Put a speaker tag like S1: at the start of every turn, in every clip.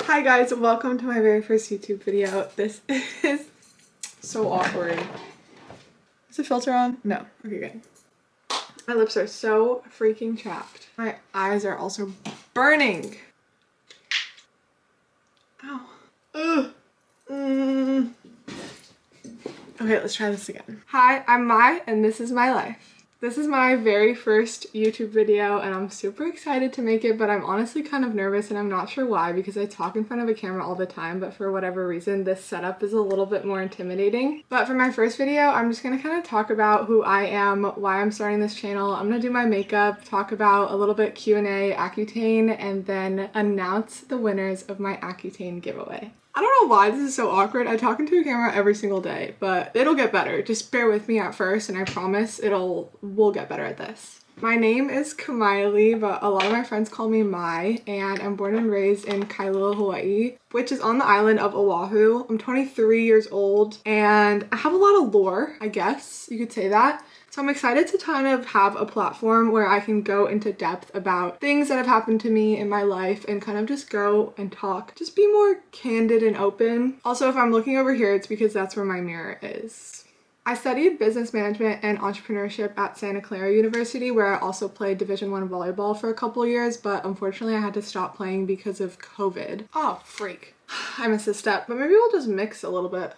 S1: Hi guys, welcome to my very first YouTube video. This is so awkward. Is the filter on? No. Okay, good. My lips are so freaking chapped. My eyes are also burning. Ow. Ugh. Okay, let's try this again. Hi, I'm Mai, and this is my life. This is my very first YouTube video and I'm super excited to make it, but I'm honestly kind of nervous and I'm not sure why because I talk in front of a camera all the time, but for whatever reason this setup is a little bit more intimidating. But for my first video, I'm just gonna kind of talk about who I am, why I'm starting this channel. I'm gonna do my makeup, talk about a little bit Q&A, Accutane, and then announce the winners of my Accutane giveaway. I don't know why this is so awkward. I talk into a camera every single day, but it'll get better. Just bear with me at first and I promise we'll get better at this. My name is Kamaili, but a lot of my friends call me Mai, and I'm born and raised in Kailua, Hawaii, which is on the island of Oahu. I'm 23 years old and I have a lot of lore, I guess you could say that. So I'm excited to kind of have a platform where I can go into depth about things that have happened to me in my life and kind of just go and talk, just be more candid and open. Also, if I'm looking over here, it's because that's where my mirror is. I studied business management and entrepreneurship at Santa Clara University, where I also played Division I volleyball for a couple years, but unfortunately I had to stop playing because of COVID. Oh, freak. I missed a step, but maybe we'll just mix a little bit.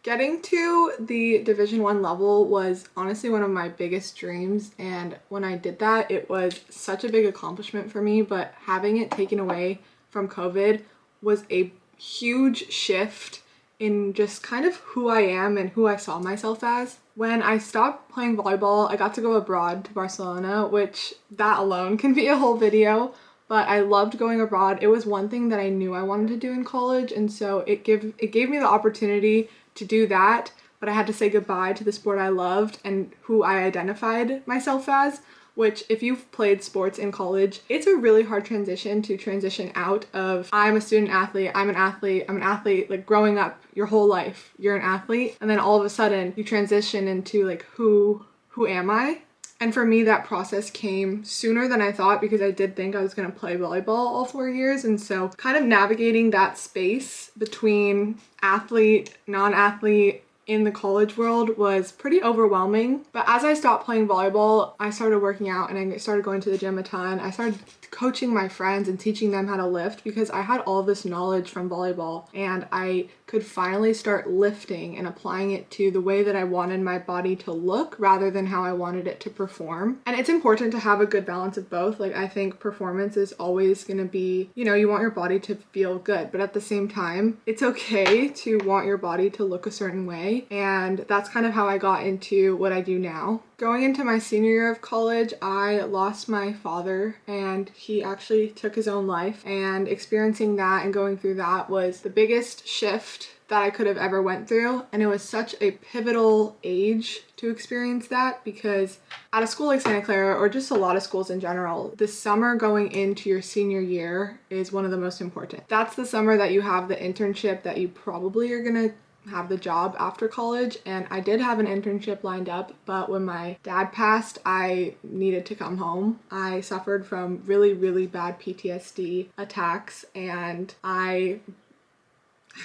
S1: Getting to the Division I level was honestly one of my biggest dreams, and when I did that, it was such a big accomplishment for me, but having it taken away from COVID was a huge shift in just kind of who I am and who I saw myself as. When I stopped playing volleyball, I got to go abroad to Barcelona, which that alone can be a whole video, but I loved going abroad. It was one thing that I knew I wanted to do in college, and so it gave me the opportunity to do that, but I had to say goodbye to the sport I loved and who I identified myself as, which if you've played sports in college, it's a really hard transition to transition out of I'm a student athlete, I'm an athlete, like growing up your whole life, you're an athlete, and then all of a sudden you transition into like who am I? And for me, that process came sooner than I thought because I did think I was going to play volleyball all 4 years. And so kind of navigating that space between athlete, non-athlete in the college world was pretty overwhelming. But as I stopped playing volleyball, I started working out and I started going to the gym a ton. I started coaching my friends and teaching them how to lift because I had all this knowledge from volleyball and I could finally start lifting and applying it to the way that I wanted my body to look rather than how I wanted it to perform. And it's important to have a good balance of both. Like, I think performance is always going to be, you know, you want your body to feel good, but at the same time, it's okay to want your body to look a certain way. And that's kind of how I got into what I do now. Going into my senior year of college, I lost my father and he actually took his own life, and experiencing that and going through that was the biggest shift that I could have ever went through. And it was such a pivotal age to experience that because at a school like Santa Clara, or just a lot of schools in general, the summer going into your senior year is one of the most important. That's the summer that you have the internship that you probably are gonna have the job after college, and I did have an internship lined up, but when my dad passed, I needed to come home. I suffered from really, really bad PTSD attacks and I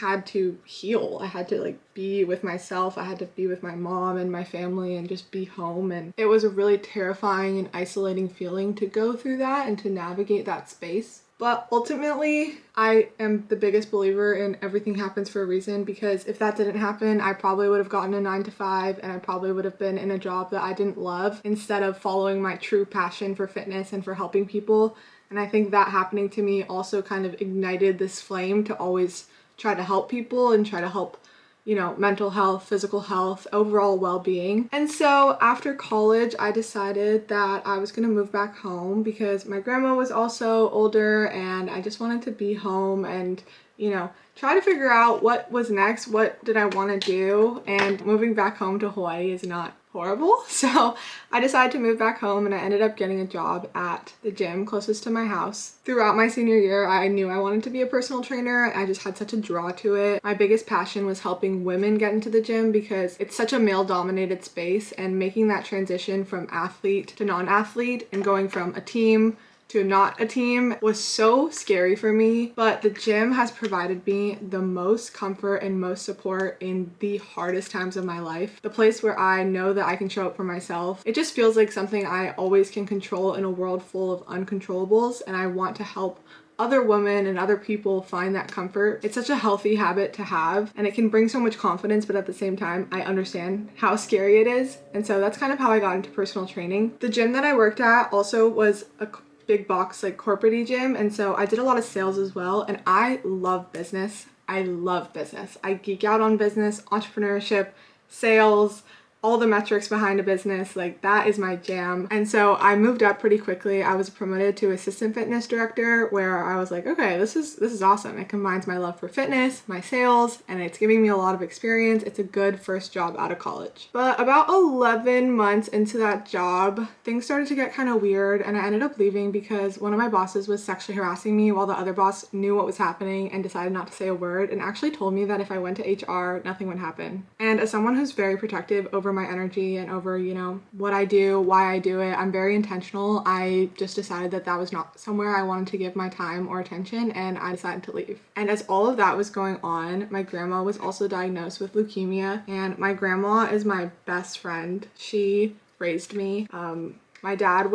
S1: had to heal. I had to like be with myself. I had to be with my mom and my family and just be home, and it was a really terrifying and isolating feeling to go through that and to navigate that space. But ultimately, I am the biggest believer in everything happens for a reason, because if that didn't happen, I probably would have gotten a 9-to-5 and I probably would have been in a job that I didn't love instead of following my true passion for fitness and for helping people. And I think that happening to me also kind of ignited this flame to always try to help people and try to help, you know, mental health, physical health, overall well-being. And so after college, I decided that I was gonna move back home because my grandma was also older and I just wanted to be home and, you know, try to figure out what was next, what did I want to do, and moving back home to Hawaii is not horrible. So I decided to move back home and I ended up getting a job at the gym closest to my house. Throughout my senior year, I knew I wanted to be a personal trainer. I just had such a draw to it. My biggest passion was helping women get into the gym because it's such a male-dominated space, and making that transition from athlete to non-athlete and going from a team to not a team was so scary for me, but the gym has provided me the most comfort and most support in the hardest times of my life. The place where I know that I can show up for myself. It just feels like something I always can control in a world full of uncontrollables, and I want to help other women and other people find that comfort. It's such a healthy habit to have, and it can bring so much confidence, but at the same time, I understand how scary it is. And so that's kind of how I got into personal training. The gym that I worked at also was a big box, like corporate-y gym, and so I did a lot of sales as well, and I love business. I love business. I geek out on business, entrepreneurship, sales, all the metrics behind a business, like that is my jam. And so I moved up pretty quickly. I was promoted to assistant fitness director, where I was like, okay, this is awesome. It combines my love for fitness, my sales, and it's giving me a lot of experience. It's a good first job out of college. But about 11 months into that job, things started to get kind of weird, and I ended up leaving because one of my bosses was sexually harassing me while the other boss knew what was happening and decided not to say a word, and actually told me that if I went to HR, nothing would happen. And as someone who's very protective over my energy and over, you know, what I do, why I do it, I'm very intentional. I just decided that that was not somewhere I wanted to give my time or attention, and I decided to leave. And as all of that was going on, my grandma was also diagnosed with leukemia, and my grandma is my best friend. She raised me. My dad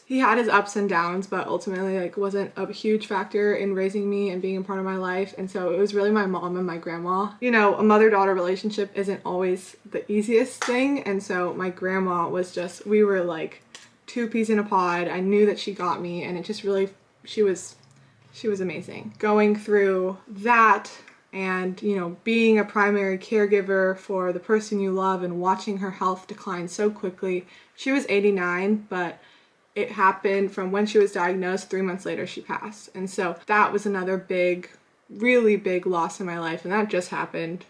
S1: he had his ups and downs, but ultimately like wasn't a huge factor in raising me and being a part of my life. And so it was really my mom and my grandma. You know, a mother-daughter relationship isn't always the easiest thing. And so my grandma was just, we were like two peas in a pod. I knew that she got me, and it just really, she was amazing. Going through that and, you know, being a primary caregiver for the person you love and watching her health decline so quickly. She was 89, but it happened from when she was diagnosed. 3 months later, she passed. And so that was another big, really big loss in my life. And that just happened.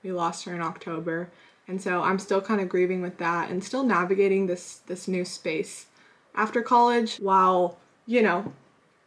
S1: We lost her in October. And so I'm still kind of grieving with that and still navigating this new space after college while, you know,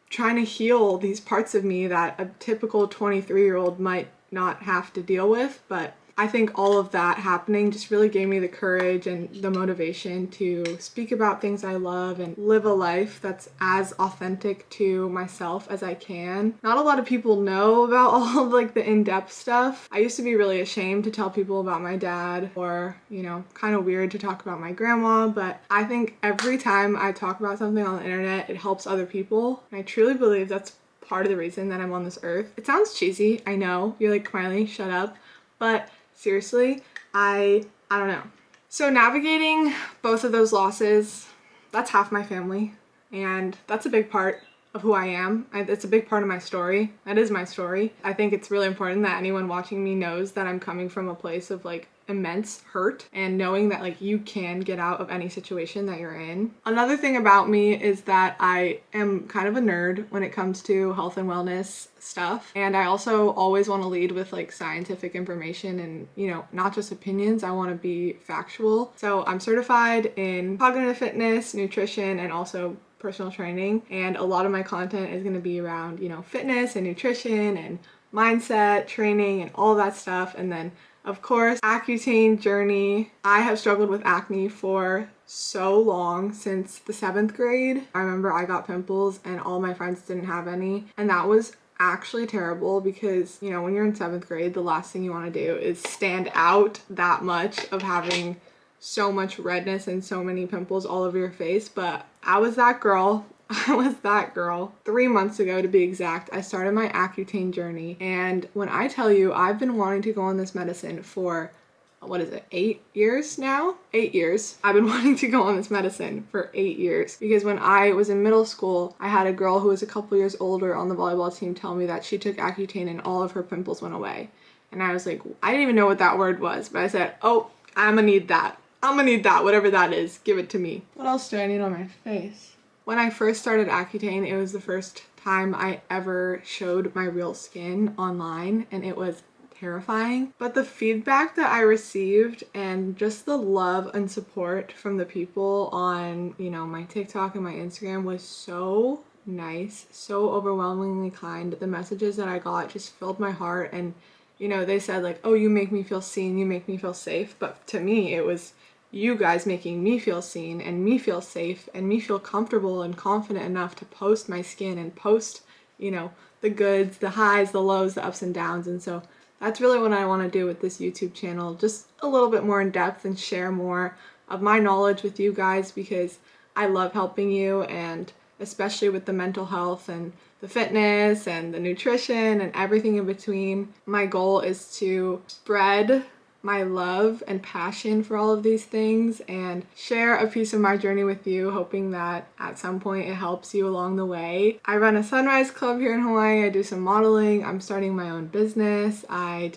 S1: trying to heal these parts of me that a typical 23-year-old might not have to deal with. But I think all of that happening just really gave me the courage and the motivation to speak about things I love and live a life that's as authentic to myself as I can. Not a lot of people know about all of like the in-depth stuff. I used to be really ashamed to tell people about my dad, or, you know, kind of weird to talk about my grandma, but I think every time I talk about something on the internet, it helps other people. And I truly believe that's part of the reason that I'm on this earth. It sounds cheesy, I know. You're like, Miley, shut up. But seriously, I don't know. So navigating both of those losses, that's half my family, and that's a big part of who I am. It's a big part of my story. That is my story. I think it's really important that anyone watching me knows that I'm coming from a place of like immense hurt, and knowing that like you can get out of any situation that you're in. Another thing about me is that I am kind of a nerd when it comes to health and wellness stuff, and I also always want to lead with like scientific information and, you know, not just opinions. I want to be factual. So I'm certified in cognitive fitness, nutrition, and also personal training, and a lot of my content is going to be around, you know, fitness and nutrition and mindset training and all that stuff. And then of course, Accutane journey. I have struggled with acne for so long, since the 7th grade. I remember I got pimples and all my friends didn't have any, and that was actually terrible because, you know, when you're in 7th grade, the last thing you want to do is stand out that much of having so much redness and so many pimples all over your face. But I was that girl. 3 months ago, to be exact, I started my Accutane journey. And when I tell you, I've been wanting to go on this medicine for, what is it, 8 years now? 8 years. I've been wanting to go on this medicine for 8 years. Because when I was in middle school, I had a girl who was a couple years older on the volleyball team tell me that she took Accutane and all of her pimples went away. And I was like, I didn't even know what that word was, but I said, oh, I'm gonna need that. I'm gonna need that, whatever that is. Give it to me. What else do I need on my face? When I first started Accutane, it was the first time I ever showed my real skin online, and it was terrifying. But the feedback that I received and just the love and support from the people on, you know, my TikTok and my Instagram was so nice, so overwhelmingly kind. The messages that I got just filled my heart, and, you know, they said like, oh, you make me feel seen, you make me feel safe. But to me, it was, you guys making me feel seen and me feel safe and me feel comfortable and confident enough to post my skin and post, you know, the goods, the highs, the lows, the ups and downs. And so that's really what I want to do with this YouTube channel, just a little bit more in depth and share more of my knowledge with you guys, because I love helping you, and especially with the mental health and the fitness and the nutrition and everything in between. My goal is to spread my love and passion for all of these things and share a piece of my journey with you, hoping that at some point it helps you along the way. I run a sunrise club here in Hawaii. I do some modeling. I'm starting my own business. I'm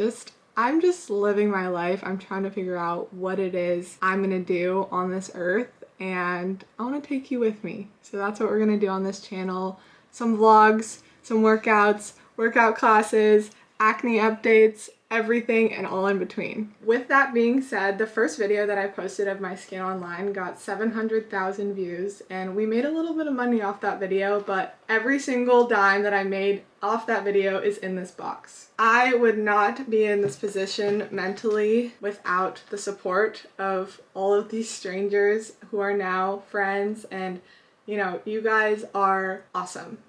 S1: just living my life. I'm trying to figure out what it is I'm gonna do on this earth, and I want to take you with me. So that's what we're gonna do on this channel. Some vlogs, some workouts, workout classes, acne updates, everything and all in between. With that being said, the first video that I posted of my skin online got 700,000 views, and we made a little bit of money off that video, but every single dime that I made off that video is in this box. I would not be in this position mentally without the support of all of these strangers who are now friends, and you know, you guys are awesome.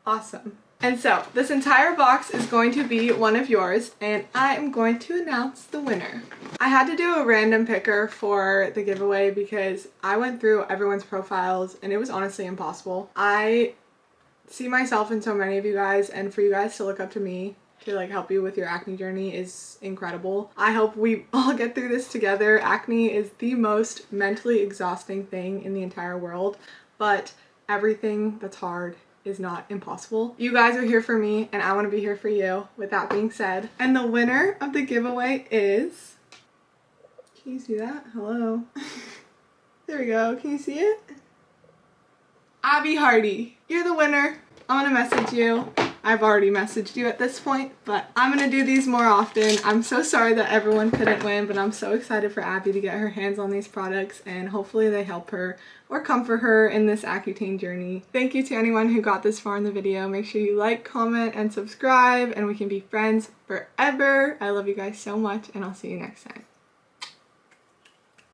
S1: Awesome. And so this entire box is going to be one of yours, and I'm going to announce the winner. I had to do a random picker for the giveaway because I went through everyone's profiles and it was honestly impossible. I see myself in so many of you guys, and for you guys to look up to me to like help you with your acne journey is incredible. I hope we all get through this together. Acne is the most mentally exhausting thing in the entire world, but everything that's hard is not impossible. You guys are here for me, and I want to be here for you. With that being said, and the winner of the giveaway is, can you see that? Hello. There we go. Can you see it? Abby Hardy. You're the winner. I'm gonna message you. I've already messaged you at this point, but I'm gonna do these more often. I'm so sorry that everyone couldn't win, but I'm so excited for Abby to get her hands on these products, and hopefully they help her or comfort her in this Accutane journey. Thank you to anyone who got this far in the video. Make sure you like, comment, and subscribe, and we can be friends forever. I love you guys so much, and I'll see you next time.